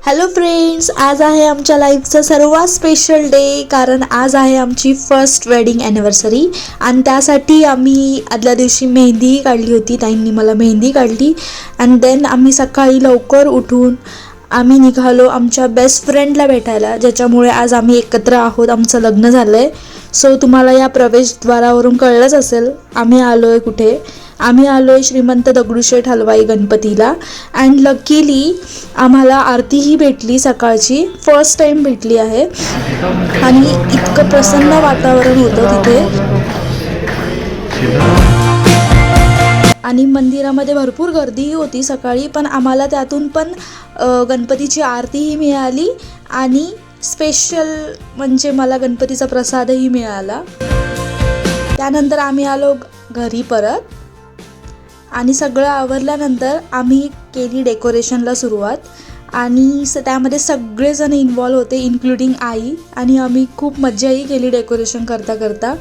Hello friends, आज आहे आमच्या लाईफचा सर्वात स्पेशल डे. कारण आज आहे आमची फर्स्ट वेडिंग ॲनिव्हर्सरी आणि त्यासाठी आम्ही आदल्या दिवशी मेहंदी काढली होती. ताईंनी मला मेहंदी काढली अँड देन आम्ही सकाळी लवकर उठून आम्ही निघालो आमच्या बेस्ट फ्रेंडला भेटायला, ज्याच्यामुळे आज आम्ही एकत्र आहोत. आमचं लग्न झालं आहे. सो तुम्हाला या प्रवेशद्वारावरून कळलंच असेल आम्ही आलो आहे कुठे. आम्ही आलो आहे श्रीमंत दगडूशेठ हलवाई गणपतीला अँड लकीली आम्हाला आरतीही भेटली. सकाळची फर्स्ट टाईम भेटली आहे आणि इतकं प्रसन्न वातावरण होतं तिथे. आणि मंदिरामध्ये भरपूर गर्दीही होती सकाळी, पण आम्हाला त्यातून पण गणपतीची आरतीही मिळाली आणि स्पेशल म्हणजे मला गणपतीचा प्रसादही मिळाला. त्यानंतर आम्ही आलो घरी परत आणि सगळं आवरल्यानंतर आम्ही केली डेकोरेशनला सुरुवात आणि त्यामध्ये सगळेजण इन्वॉल्व होते इन्क्लुडिंग आई. आणि आम्ही खूप मज्जाही केली डेकोरेशन करता करता.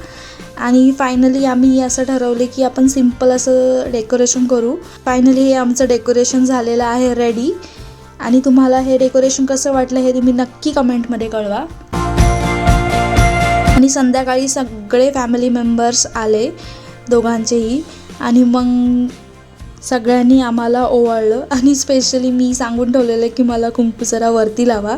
आणि फायनली आम्ही असं ठरवले की आपण सिम्पल असं डेकोरेशन करू. फायनली हे आमचं डेकोरेशन झालेलं आहे रेडी. आणि तुम्हाला हे डेकोरेशन कसं वाटलं हे तुम्ही नक्की कमेंटमध्ये कळवा. आणि संध्याकाळी सगळे फॅमिली मेंबर्स आले दोघांचेही आणि मग सगळ्यांनी आम्हाला ओवाळलं. आणि स्पेशली मी सांगून ठेवलेलं की मला कुंकू जरा वरती लावा.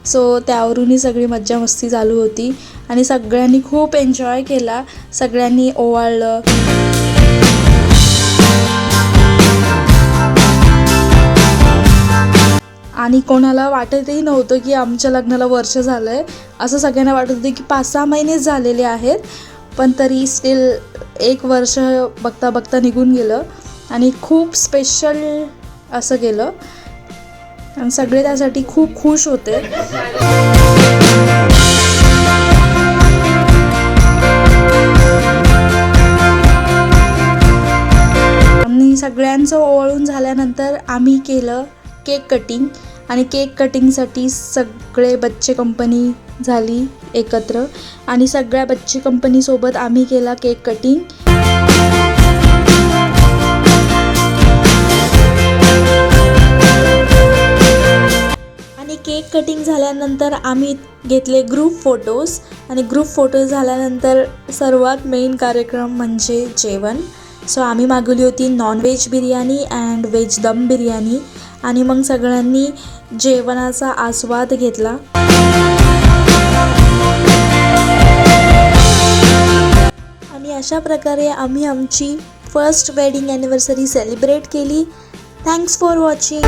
सो त्यावरूनही सगळी मज्जा मस्ती चालू होती आणि सगळ्यांनी खूप एन्जॉय केला. सगळ्यांनी ओवाळलं. आणि कोणाला वाटतही नव्हतं की आमच्या लग्नाला वर्ष झालं आहे. असं सगळ्यांना वाटत होतं की 5-6 महिनेच झालेले आहेत, पण तरी स्टील 1 वर्ष बघता बघता निघून गेलं आणि खूप स्पेशल असं गेलं आणि सगळे त्यासाठी खूप खुश होते. आणि सगळ्यांचं ओवाळून झाल्यानंतर आम्ही केलं केक कटिंग. आणि केक कटिंगसाठी सगळे बच्चे कंपनी झाली एकत्र आणि सगळ्या बच्चे कंपनीसोबत आम्ही केला केक कटिंग. आणि केक कटिंग झाल्यानंतर आम्ही घेतले ग्रुप फोटोज. आणि ग्रुप फोटोज झाल्यानंतर सर्वात मेन कार्यक्रम म्हणजे जेवण. सो आम्ही मागवली होती नॉनव्हेज बिर्याणी अँड व्हेज दम बिर्याणी. आणि मग सगळ्यांनी जेवणाचा आस्वाद घेतला. आणि अशा प्रकारे आम्ही आमची फर्स्ट वेडिंग ॲनिव्हर्सरी सेलिब्रेट केली. Thanks for watching.